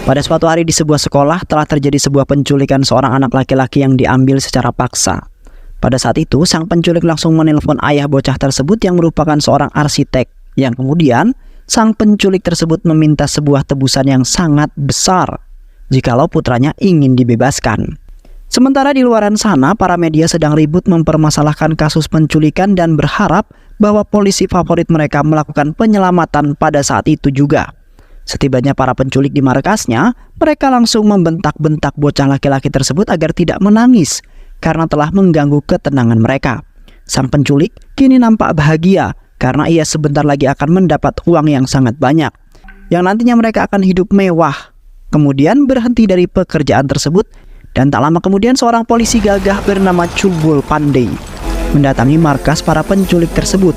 Pada suatu hari di sebuah sekolah telah terjadi sebuah penculikan seorang anak laki-laki yang diambil secara paksa. Pada saat itu, sang penculik langsung menelpon ayah bocah tersebut yang merupakan seorang arsitek. Yang kemudian, sang penculik tersebut meminta sebuah tebusan yang sangat besar jikalau putranya ingin dibebaskan. Sementara di luaran sana, para media sedang ribut mempermasalahkan kasus penculikan dan berharap bahwa polisi favorit mereka melakukan penyelamatan pada saat itu juga. Setibanya para penculik di markasnya, mereka langsung membentak-bentak bocah laki-laki tersebut agar tidak menangis karena telah mengganggu ketenangan mereka. Sang penculik kini nampak bahagia karena ia sebentar lagi akan mendapat uang yang sangat banyak, yang nantinya mereka akan hidup mewah. Kemudian berhenti dari pekerjaan tersebut, dan tak lama kemudian seorang polisi gagah bernama Chulbul Pandey mendatangi markas para penculik tersebut.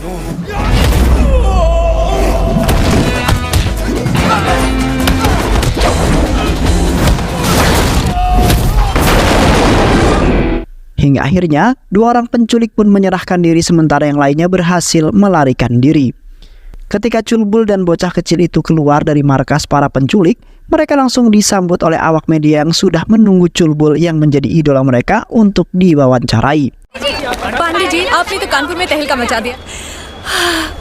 Hingga akhirnya, dua orang penculik pun menyerahkan diri sementara yang lainnya berhasil melarikan diri. Ketika Chulbul dan bocah kecil itu keluar dari markas para penculik, mereka langsung disambut oleh awak media yang sudah menunggu Chulbul yang menjadi idola mereka untuk diwawancarai.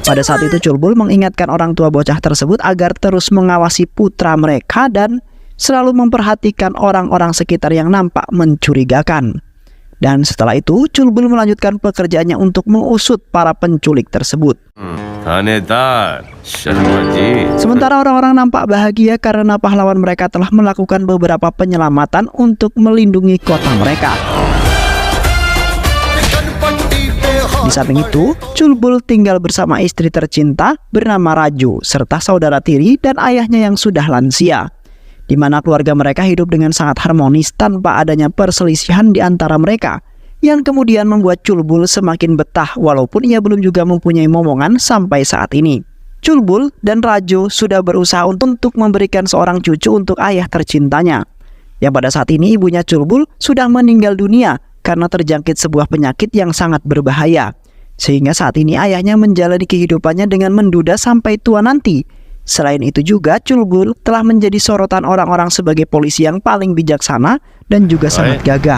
Pada saat itu Chulbul mengingatkan orang tua bocah tersebut agar terus mengawasi putra mereka dan selalu memperhatikan orang-orang sekitar yang nampak mencurigakan. Dan setelah itu, Chulbul melanjutkan pekerjaannya untuk mengusut para penculik tersebut. Sementara orang-orang nampak bahagia karena pahlawan mereka telah melakukan beberapa penyelamatan untuk melindungi kota mereka. Di samping itu, Chulbul tinggal bersama istri tercinta bernama Raju, serta saudara tiri dan ayahnya yang sudah lansia, di mana keluarga mereka hidup dengan sangat harmonis tanpa adanya perselisihan di antara mereka, yang kemudian membuat Chulbul semakin betah walaupun ia belum juga mempunyai momongan sampai saat ini. Chulbul dan Raju sudah berusaha untuk memberikan seorang cucu untuk ayah tercintanya, yang pada saat ini ibunya Chulbul sudah meninggal dunia karena terjangkit sebuah penyakit yang sangat berbahaya, sehingga saat ini ayahnya menjalani kehidupannya dengan menduda sampai tua nanti. Selain itu juga, Chulbul telah menjadi sorotan orang-orang sebagai polisi yang paling bijaksana dan juga sangat gagah.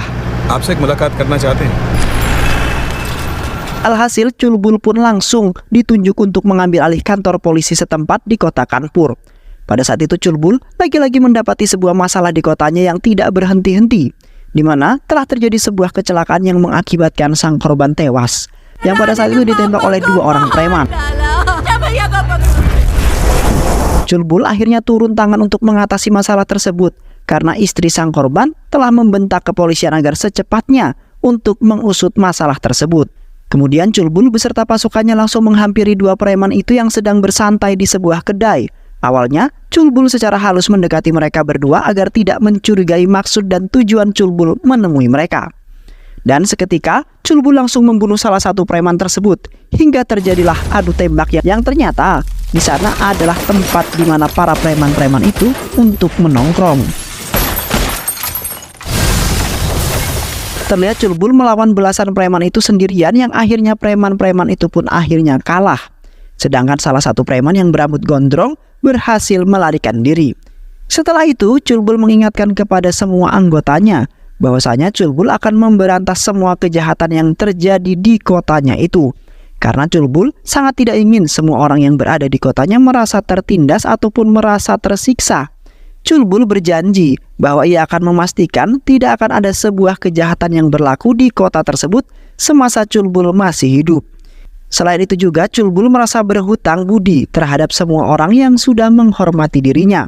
Alhasil, Chulbul pun langsung ditunjuk untuk mengambil alih kantor polisi setempat di kota Kanpur. Pada saat itu Chulbul lagi-lagi mendapati sebuah masalah di kotanya yang tidak berhenti-henti, di mana telah terjadi sebuah kecelakaan yang mengakibatkan sang korban tewas, yang pada saat itu ditembak oleh dua orang preman. Chulbul akhirnya turun tangan untuk mengatasi masalah tersebut karena istri sang korban telah membentak kepolisian agar secepatnya untuk mengusut masalah tersebut. Kemudian Chulbul beserta pasukannya langsung menghampiri dua preman itu yang sedang bersantai di sebuah kedai. Awalnya, Chulbul secara halus mendekati mereka berdua agar tidak mencurigai maksud dan tujuan Chulbul menemui mereka. Dan seketika, Chulbul langsung membunuh salah satu preman tersebut hingga terjadilah adu tembak yang ternyata di sana adalah tempat di mana para preman-preman itu untuk menongkrong. Terlihat Chulbul melawan belasan preman itu sendirian, yang akhirnya preman-preman itu pun akhirnya kalah. Sedangkan salah satu preman yang berambut gondrong berhasil melarikan diri. Setelah itu, Chulbul mengingatkan kepada semua anggotanya bahwasanya Chulbul akan memberantas semua kejahatan yang terjadi di kotanya itu. Karena Chulbul sangat tidak ingin semua orang yang berada di kotanya merasa tertindas ataupun merasa tersiksa. Chulbul berjanji bahwa ia akan memastikan tidak akan ada sebuah kejahatan yang berlaku di kota tersebut semasa Chulbul masih hidup. Selain itu juga Chulbul merasa berhutang budi terhadap semua orang yang sudah menghormati dirinya.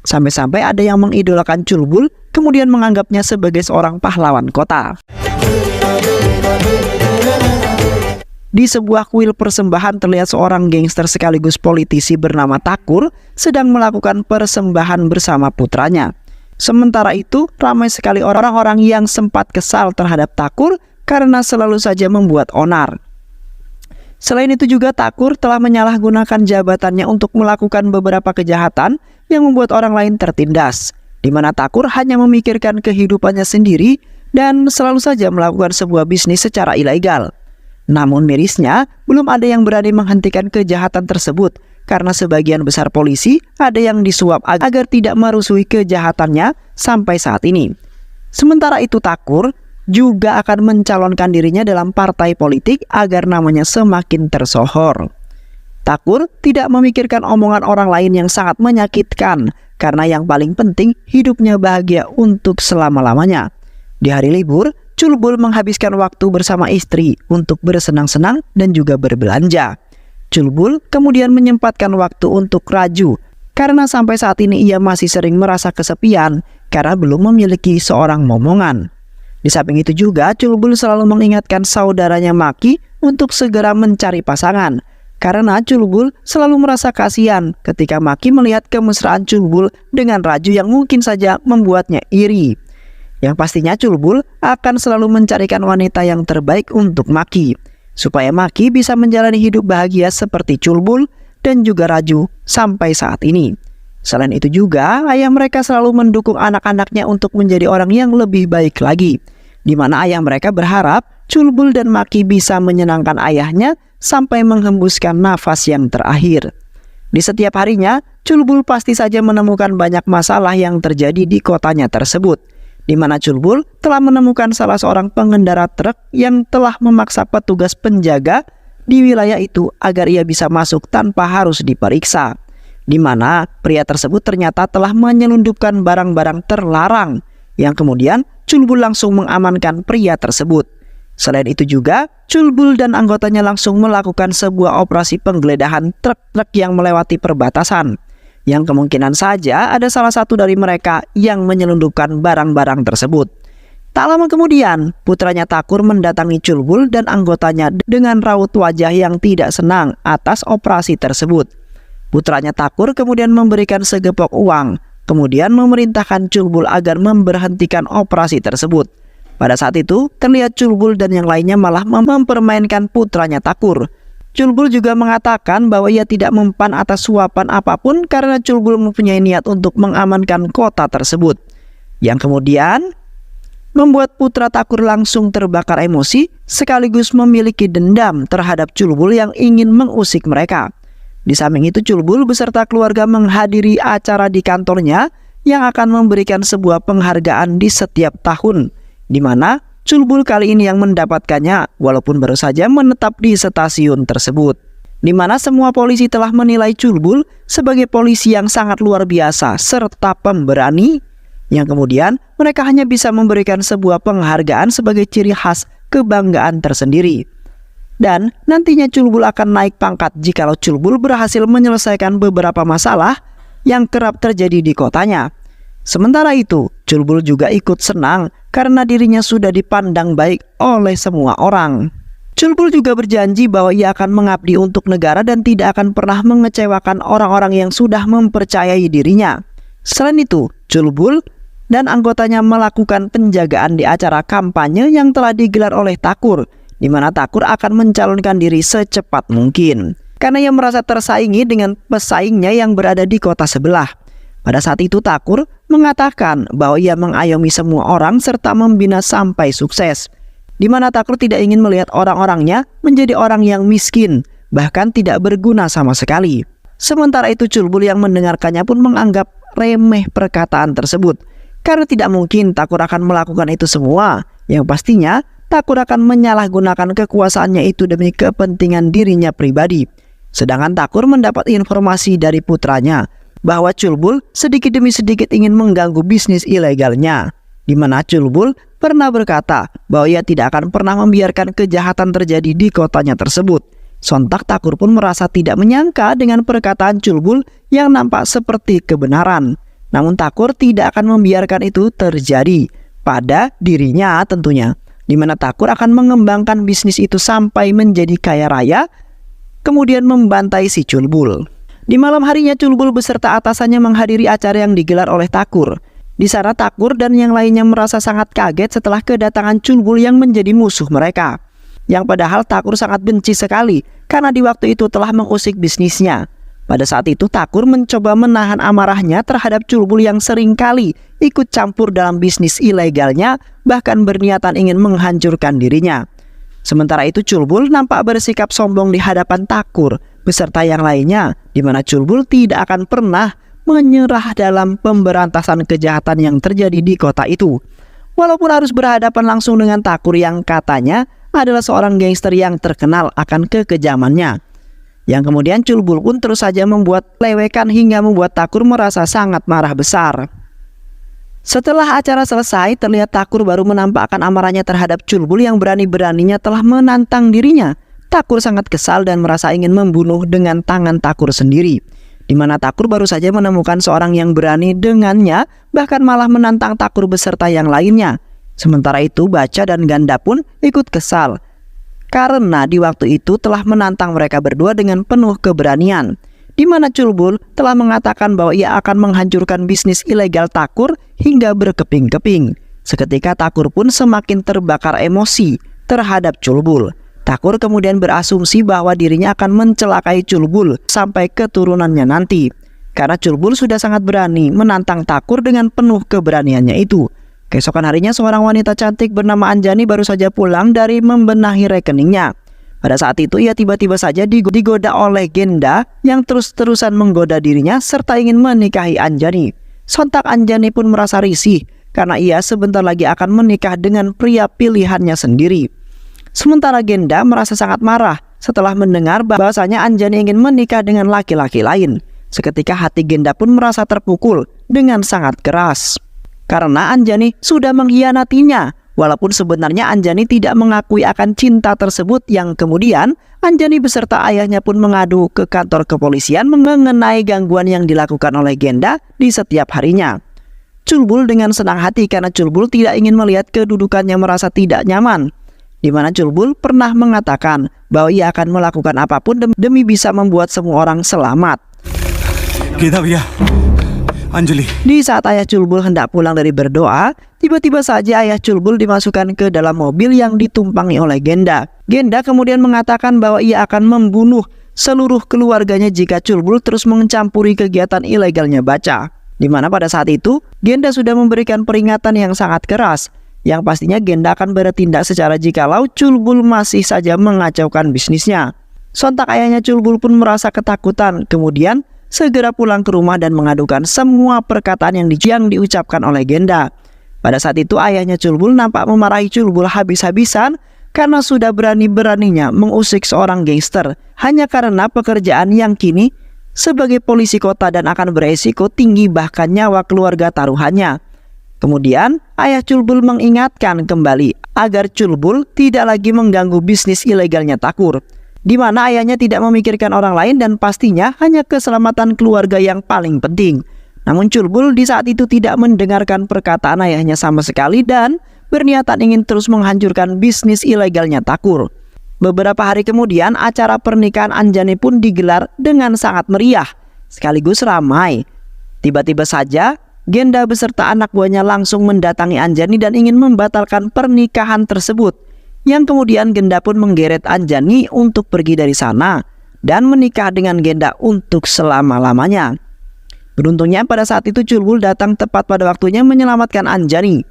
Sampai-sampai ada yang mengidolakan Chulbul kemudian menganggapnya sebagai seorang pahlawan kota. Di sebuah kuil persembahan terlihat seorang gangster sekaligus politisi bernama Thakur sedang melakukan persembahan bersama putranya. Sementara itu, ramai sekali orang-orang yang sempat kesal terhadap Thakur karena selalu saja membuat onar. Selain itu juga Thakur telah menyalahgunakan jabatannya untuk melakukan beberapa kejahatan yang membuat orang lain tertindas, di mana Thakur hanya memikirkan kehidupannya sendiri dan selalu saja melakukan sebuah bisnis secara ilegal. Namun mirisnya, belum ada yang berani menghentikan kejahatan tersebut karena sebagian besar polisi ada yang disuap agar tidak merusui kejahatannya sampai saat ini. Sementara itu Thakur juga akan mencalonkan dirinya dalam partai politik agar namanya semakin tersohor. Thakur tidak memikirkan omongan orang lain yang sangat menyakitkan karena yang paling penting hidupnya bahagia untuk selama-lamanya. Di hari libur, Chulbul menghabiskan waktu bersama istri untuk bersenang-senang dan juga berbelanja. Chulbul kemudian menyempatkan waktu untuk Raju karena sampai saat ini ia masih sering merasa kesepian karena belum memiliki seorang momongan. Di samping itu juga Chulbul selalu mengingatkan saudaranya Maki untuk segera mencari pasangan karena Chulbul selalu merasa kasihan ketika Maki melihat kemesraan Chulbul dengan Raju yang mungkin saja membuatnya iri. Yang pastinya Chulbul akan selalu mencarikan wanita yang terbaik untuk Maki supaya Maki bisa menjalani hidup bahagia seperti Chulbul dan juga Raju sampai saat ini. Selain itu juga, ayah mereka selalu mendukung anak-anaknya untuk menjadi orang yang lebih baik lagi, di mana ayah mereka berharap Chulbul dan Maki bisa menyenangkan ayahnya sampai menghembuskan nafas yang terakhir. Di setiap harinya, Chulbul pasti saja menemukan banyak masalah yang terjadi di kotanya tersebut, di mana Chulbul telah menemukan salah seorang pengendara truk yang telah memaksa petugas penjaga di wilayah itu agar ia bisa masuk tanpa harus diperiksa, di mana pria tersebut ternyata telah menyelundupkan barang-barang terlarang, yang kemudian Chulbul langsung mengamankan pria tersebut. Selain itu juga, Chulbul dan anggotanya langsung melakukan sebuah operasi penggeledahan truk-truk yang melewati perbatasan, yang kemungkinan saja ada salah satu dari mereka yang menyelundupkan barang-barang tersebut. Tak lama kemudian, putranya Thakur mendatangi Chulbul dan anggotanya dengan raut wajah yang tidak senang atas operasi tersebut. Putranya Thakur kemudian memberikan segepok uang, kemudian memerintahkan Chulbul agar memberhentikan operasi tersebut. Pada saat itu, terlihat Chulbul dan yang lainnya malah mempermainkan putranya Thakur. Chulbul juga mengatakan bahwa ia tidak mempan atas suapan apapun karena Chulbul mempunyai niat untuk mengamankan kota tersebut, yang kemudian membuat putra Thakur langsung terbakar emosi sekaligus memiliki dendam terhadap Chulbul yang ingin mengusik mereka. Di samping itu Chulbul beserta keluarga menghadiri acara di kantornya yang akan memberikan sebuah penghargaan di setiap tahun, di mana Chulbul kali ini yang mendapatkannya walaupun baru saja menetap di stasiun tersebut, di mana semua polisi telah menilai Chulbul sebagai polisi yang sangat luar biasa serta pemberani, yang kemudian mereka hanya bisa memberikan sebuah penghargaan sebagai ciri khas kebanggaan tersendiri. Dan nantinya Chulbul akan naik pangkat jikalau Chulbul berhasil menyelesaikan beberapa masalah yang kerap terjadi di kotanya. Sementara itu, Chulbul juga ikut senang karena dirinya sudah dipandang baik oleh semua orang. Chulbul juga berjanji bahwa ia akan mengabdi untuk negara dan tidak akan pernah mengecewakan orang-orang yang sudah mempercayai dirinya. Selain itu, Chulbul dan anggotanya melakukan penjagaan di acara kampanye yang telah digelar oleh Thakur, di mana Thakur akan mencalonkan diri secepat mungkin karena ia merasa tersaingi dengan pesaingnya yang berada di kota sebelah. Pada saat itu Thakur mengatakan bahwa ia mengayomi semua orang serta membina sampai sukses, di mana Thakur tidak ingin melihat orang-orangnya menjadi orang yang miskin, bahkan tidak berguna sama sekali. Sementara itu Chulbul yang mendengarkannya pun menganggap remeh perkataan tersebut, karena tidak mungkin Thakur akan melakukan itu semua. Yang pastinya Thakur akan menyalahgunakan kekuasaannya itu demi kepentingan dirinya pribadi. Sedangkan Thakur mendapat informasi dari putranya bahwa Chulbul sedikit demi sedikit ingin mengganggu bisnis ilegalnya, di mana Chulbul pernah berkata bahwa ia tidak akan pernah membiarkan kejahatan terjadi di kotanya tersebut. Sontak Thakur pun merasa tidak menyangka dengan perkataan Chulbul yang nampak seperti kebenaran. Namun Thakur tidak akan membiarkan itu terjadi pada dirinya tentunya, di mana Thakur akan mengembangkan bisnis itu sampai menjadi kaya raya, kemudian membantai si Chulbul. Di malam harinya Chulbul beserta atasannya menghadiri acara yang digelar oleh Thakur. Di sana Thakur dan yang lainnya merasa sangat kaget setelah kedatangan Chulbul yang menjadi musuh mereka, yang padahal Thakur sangat benci sekali karena di waktu itu telah mengusik bisnisnya. Pada saat itu Thakur mencoba menahan amarahnya terhadap Chulbul yang seringkali ikut campur dalam bisnis ilegalnya, bahkan berniatan ingin menghancurkan dirinya. Sementara itu Chulbul nampak bersikap sombong di hadapan Thakur, beserta yang lainnya, di mana Culbul tidak akan pernah menyerah dalam pemberantasan kejahatan yang terjadi di kota itu. Walaupun harus berhadapan langsung dengan Thakur yang katanya adalah seorang gangster yang terkenal akan kekejamannya. Yang kemudian Culbul pun terus saja membuat lewekan hingga membuat Thakur merasa sangat marah besar. Setelah acara selesai, terlihat Thakur baru menampakkan amarahnya terhadap Culbul yang berani-beraninya telah menantang dirinya. Thakur sangat kesal dan merasa ingin membunuh dengan tangan Thakur sendiri, di mana Thakur baru saja menemukan seorang yang berani dengannya, bahkan malah menantang Thakur beserta yang lainnya. Sementara itu Baca dan Ganda pun ikut kesal, karena di waktu itu telah menantang mereka berdua dengan penuh keberanian, di mana Culbul telah mengatakan bahwa ia akan menghancurkan bisnis ilegal Thakur hingga berkeping-keping. Seketika Thakur pun semakin terbakar emosi terhadap Culbul. Thakur kemudian berasumsi bahwa dirinya akan mencelakai Culbul sampai keturunannya nanti, karena Culbul sudah sangat berani menantang Thakur dengan penuh keberaniannya itu. Keesokan harinya seorang wanita cantik bernama Anjani baru saja pulang dari membenahi rekeningnya. Pada saat itu ia tiba-tiba saja digoda oleh Genda yang terus-terusan menggoda dirinya serta ingin menikahi Anjani. Sontak Anjani pun merasa risih karena ia sebentar lagi akan menikah dengan pria pilihannya sendiri. Sementara Genda merasa sangat marah setelah mendengar bahwasanya Anjani ingin menikah dengan laki-laki lain. Seketika hati Genda pun merasa terpukul dengan sangat keras, karena Anjani sudah mengkhianatinya. Walaupun sebenarnya Anjani tidak mengakui akan cinta tersebut, yang kemudian Anjani beserta ayahnya pun mengadu ke kantor kepolisian mengenai gangguan yang dilakukan oleh Genda di setiap harinya. Culbul dengan senang hati karena Culbul tidak ingin melihat kedudukannya merasa tidak nyaman, di mana Culbul pernah mengatakan bahwa ia akan melakukan apapun demi bisa membuat semua orang selamat. Kita biar Anjali. Di saat ayah Culbul hendak pulang dari berdoa, tiba-tiba saja ayah Culbul dimasukkan ke dalam mobil yang ditumpangi oleh Genda. Genda kemudian mengatakan bahwa ia akan membunuh seluruh keluarganya jika Culbul terus mencampuri kegiatan ilegalnya Baca. Di mana pada saat itu Genda sudah memberikan peringatan yang sangat keras, yang pastinya Genda akan bertindak secara jikalau Culbul masih saja mengacaukan bisnisnya. Sontak ayahnya Culbul pun merasa ketakutan, kemudian segera pulang ke rumah dan mengadukan semua perkataan yang diucapkan oleh Genda. Pada saat itu ayahnya Culbul nampak memarahi Culbul habis-habisan karena sudah berani-beraninya mengusik seorang gangster hanya karena pekerjaan yang kini sebagai polisi kota dan akan beresiko tinggi bahkan nyawa keluarga taruhannya. Kemudian ayah Culbul mengingatkan kembali agar Culbul tidak lagi mengganggu bisnis ilegalnya Thakur, di mana ayahnya tidak memikirkan orang lain dan pastinya hanya keselamatan keluarga yang paling penting. Namun Culbul di saat itu tidak mendengarkan perkataan ayahnya sama sekali dan berniatan ingin terus menghancurkan bisnis ilegalnya Thakur. Beberapa hari kemudian acara pernikahan Anjani pun digelar dengan sangat meriah sekaligus ramai. Tiba-tiba saja Genda beserta anak buahnya langsung mendatangi Anjani dan ingin membatalkan pernikahan tersebut, yang kemudian Genda pun menggeret Anjani untuk pergi dari sana dan menikah dengan Genda untuk selama-lamanya. Beruntungnya pada saat itu Culbul datang tepat pada waktunya menyelamatkan Anjani.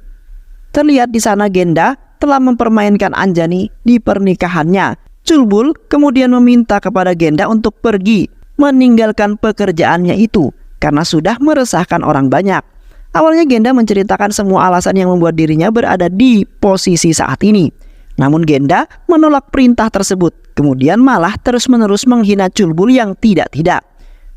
Terlihat di sana Genda telah mempermainkan Anjani di pernikahannya. Culbul kemudian meminta kepada Genda untuk pergi meninggalkan pekerjaannya itu karena sudah meresahkan orang banyak. Awalnya Genda menceritakan semua alasan yang membuat dirinya berada di posisi saat ini. Namun Genda menolak perintah tersebut, kemudian malah terus-menerus menghina Culbul yang tidak-tidak.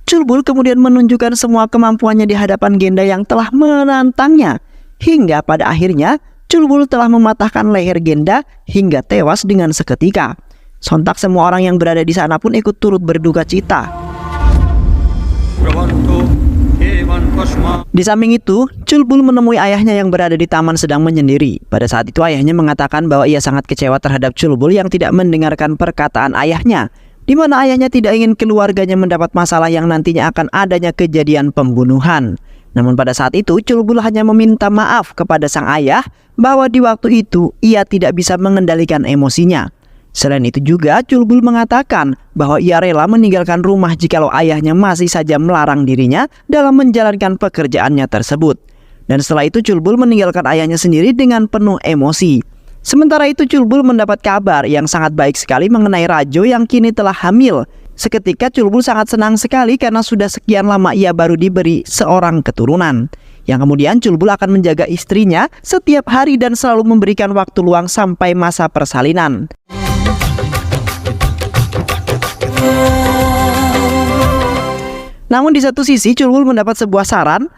Culbul kemudian menunjukkan semua kemampuannya di hadapan Genda yang telah menantangnya, hingga pada akhirnya Culbul telah mematahkan leher Genda hingga tewas dengan seketika. Sontak semua orang yang berada di sana pun ikut turut berduka cita. Di samping itu, Culbul menemui ayahnya yang berada di taman sedang menyendiri. Pada saat itu ayahnya mengatakan bahwa ia sangat kecewa terhadap Culbul yang tidak mendengarkan perkataan ayahnya, di mana ayahnya tidak ingin keluarganya mendapat masalah yang nantinya akan adanya kejadian pembunuhan. Namun pada saat itu Culbul hanya meminta maaf kepada sang ayah bahwa di waktu itu ia tidak bisa mengendalikan emosinya. Selain itu juga Culbul mengatakan bahwa ia rela meninggalkan rumah jikalau ayahnya masih saja melarang dirinya dalam menjalankan pekerjaannya tersebut. Dan setelah itu Culbul meninggalkan ayahnya sendiri dengan penuh emosi. Sementara itu Culbul mendapat kabar yang sangat baik sekali mengenai Rajo yang kini telah hamil, Seketika Culbul sangat senang sekali karena sudah sekian lama ia baru diberi seorang keturunan. Yang kemudian Culbul akan menjaga istrinya setiap hari dan selalu memberikan waktu luang sampai masa persalinan. Namun di satu sisi Culbul mendapat sebuah saran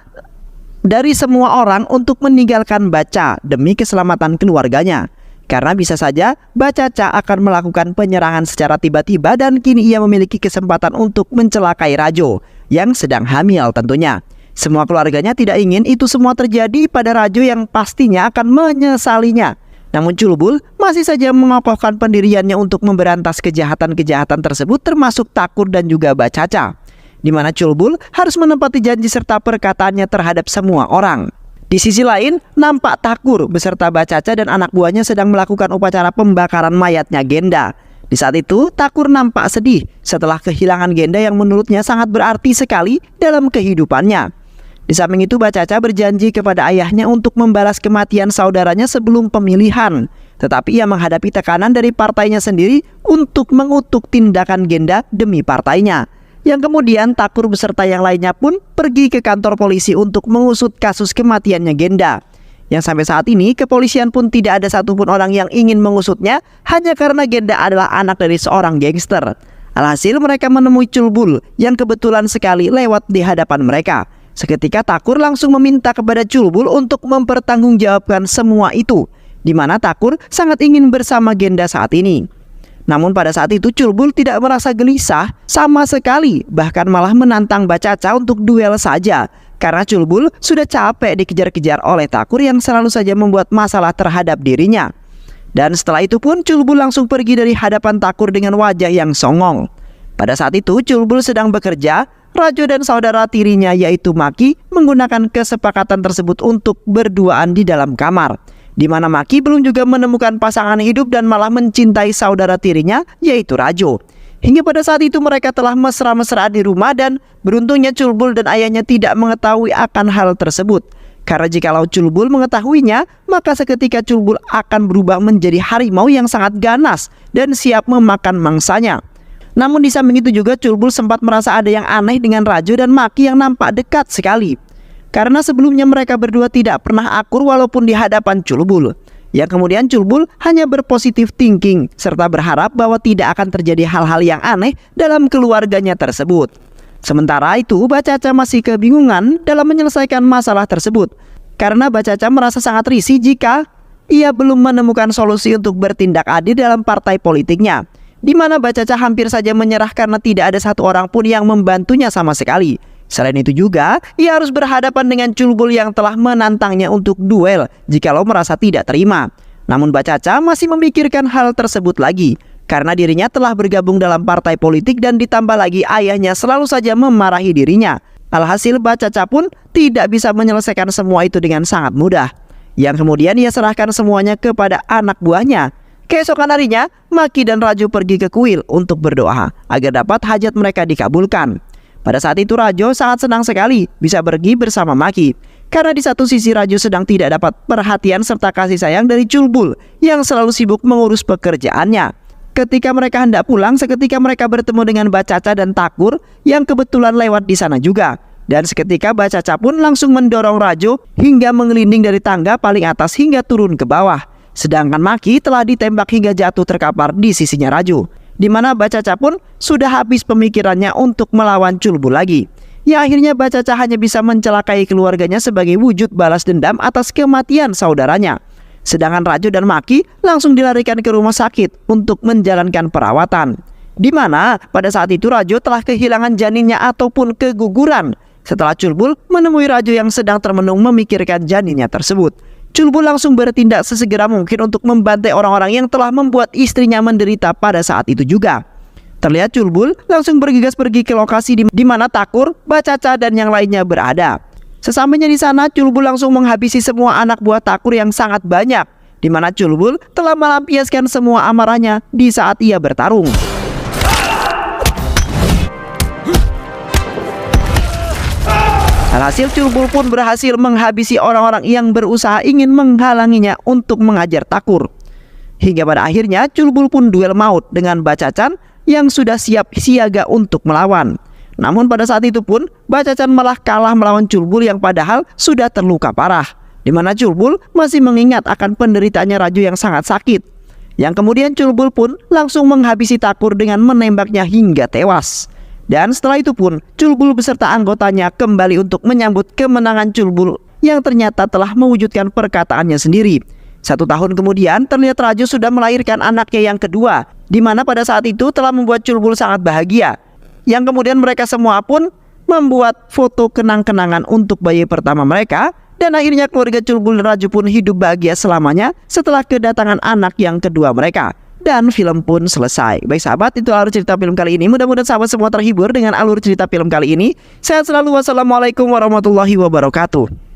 dari semua orang untuk meninggalkan Baca demi keselamatan keluarganya. Karena bisa saja Bacaca akan melakukan penyerangan secara tiba-tiba dan kini ia memiliki kesempatan untuk mencelakai Rajo yang sedang hamil tentunya. Semua keluarganya tidak ingin itu semua terjadi pada Rajo yang pastinya akan menyesalinya. Namun Culbul masih saja mengokohkan pendiriannya untuk memberantas kejahatan-kejahatan tersebut termasuk Takur dan juga Bacaca, di mana Culbul harus menepati janji serta perkataannya terhadap semua orang. Di sisi lain, nampak Takur beserta Bacaca dan anak buahnya sedang melakukan upacara pembakaran mayatnya Genda. Di saat itu, Takur nampak sedih setelah kehilangan Genda yang menurutnya sangat berarti sekali dalam kehidupannya. Di samping itu, Bacaca berjanji kepada ayahnya untuk membalas kematian saudaranya sebelum pemilihan. Tetapi ia menghadapi tekanan dari partainya sendiri untuk mengutuk tindakan Genda demi partainya. Yang kemudian Takur beserta yang lainnya pun pergi ke kantor polisi untuk mengusut kasus kematiannya Genda. Yang sampai saat ini kepolisian pun tidak ada satupun orang yang ingin mengusutnya hanya karena Genda adalah anak dari seorang gangster. Alhasil mereka menemui Culbul yang kebetulan sekali lewat di hadapan mereka. Seketika Takur langsung meminta kepada Culbul untuk mempertanggungjawabkan semua itu, di mana Takur sangat ingin bersama Genda saat ini. Namun pada saat itu Culbul tidak merasa gelisah sama sekali, bahkan malah menantang Bacaca untuk duel saja. Karena Culbul sudah capek dikejar-kejar oleh Takur yang selalu saja membuat masalah terhadap dirinya. Dan setelah itu pun Culbul langsung pergi dari hadapan Takur dengan wajah yang songong. Pada saat itu Culbul sedang bekerja, Rajo dan saudara tirinya yaitu Maki menggunakan kesepakatan tersebut untuk berduaan di dalam kamar, di mana Maki belum juga menemukan pasangan hidup dan malah mencintai saudara tirinya yaitu Rajo. Hingga pada saat itu mereka telah mesra-mesraan di rumah dan beruntungnya Culbul dan ayahnya tidak mengetahui akan hal tersebut. Karena jikalau Culbul mengetahuinya, maka seketika Culbul akan berubah menjadi harimau yang sangat ganas dan siap memakan mangsanya. Namun di samping itu juga Culbul sempat merasa ada yang aneh dengan Rajo dan Maki yang nampak dekat sekali. Karena sebelumnya mereka berdua tidak pernah akur walaupun di hadapan Culbul. Yang kemudian Culbul hanya berpositif thinking serta berharap bahwa tidak akan terjadi hal-hal yang aneh dalam keluarganya tersebut. Sementara itu Bacaca masih kebingungan dalam menyelesaikan masalah tersebut. Karena Bacaca merasa sangat risih jika ia belum menemukan solusi untuk bertindak adil dalam partai politiknya, di mana Bacaca hampir saja menyerah karena tidak ada satu orang pun yang membantunya sama sekali. Selain itu juga, ia harus berhadapan dengan Culbul yang telah menantangnya untuk duel jikalau merasa tidak terima. Namun Bacaca masih memikirkan hal tersebut lagi, karena dirinya telah bergabung dalam partai politik dan ditambah lagi ayahnya selalu saja memarahi dirinya. Alhasil Bacaca pun tidak bisa menyelesaikan semua itu dengan sangat mudah. Yang kemudian ia serahkan semuanya kepada anak buahnya. Keesokan harinya, Maki dan Rajo pergi ke kuil untuk berdoa agar dapat hajat mereka dikabulkan. Pada saat itu Rajo sangat senang sekali bisa pergi bersama Maki, karena di satu sisi Rajo sedang tidak dapat perhatian serta kasih sayang dari Culbul yang selalu sibuk mengurus pekerjaannya. Ketika mereka hendak pulang, seketika mereka bertemu dengan Bacaca dan Takur yang kebetulan lewat di sana juga. Dan seketika Bacaca pun langsung mendorong Rajo hingga mengelinding dari tangga paling atas hingga turun ke bawah. Sedangkan Maki telah ditembak hingga jatuh terkapar di sisinya Rajo, di mana Bacaca pun sudah habis pemikirannya untuk melawan Culbul lagi. Ya akhirnya Bacaca hanya bisa mencelakai keluarganya sebagai wujud balas dendam atas kematian saudaranya. Sedangkan Rajo dan Maki langsung dilarikan ke rumah sakit untuk menjalankan perawatan, di mana pada saat itu Rajo telah kehilangan janinnya ataupun keguguran setelah Culbul menemui Rajo yang sedang termenung memikirkan janinnya tersebut. Culbul langsung bertindak sesegera mungkin untuk membantai orang-orang yang telah membuat istrinya menderita pada saat itu juga. Terlihat Culbul langsung bergegas pergi ke lokasi di mana Takur, Bacaca dan yang lainnya berada. Sesampainya di sana, Culbul langsung menghabisi semua anak buah Takur yang sangat banyak, di mana Culbul telah melampiaskan semua amarahnya di saat ia bertarung. Alhasil Culbul pun berhasil menghabisi orang-orang yang berusaha ingin menghalanginya untuk mengajar Takur. Hingga pada akhirnya Culbul pun duel maut dengan Bacacan yang sudah siap siaga untuk melawan. Namun pada saat itu pun Bacacan malah kalah melawan Culbul yang padahal sudah terluka parah, di mana Culbul masih mengingat akan penderitaannya Raju yang sangat sakit. Yang kemudian Culbul pun langsung menghabisi Takur dengan menembaknya hingga tewas. Dan setelah itu pun Culbul beserta anggotanya kembali untuk menyambut kemenangan Culbul yang ternyata telah mewujudkan perkataannya sendiri. 1 tahun kemudian terlihat Raju sudah melahirkan anaknya yang kedua, di mana pada saat itu telah membuat Culbul sangat bahagia. Yang kemudian mereka semua pun membuat foto kenang-kenangan untuk bayi pertama mereka. Dan akhirnya keluarga Culbul dan Raju pun hidup bahagia selamanya setelah kedatangan anak yang kedua mereka. Dan film pun selesai. Baik sahabat, itu alur cerita film kali ini. Mudah-mudahan sahabat semua terhibur dengan alur cerita film kali ini. Sehat selalu. Wassalamualaikum warahmatullahi wabarakatuh.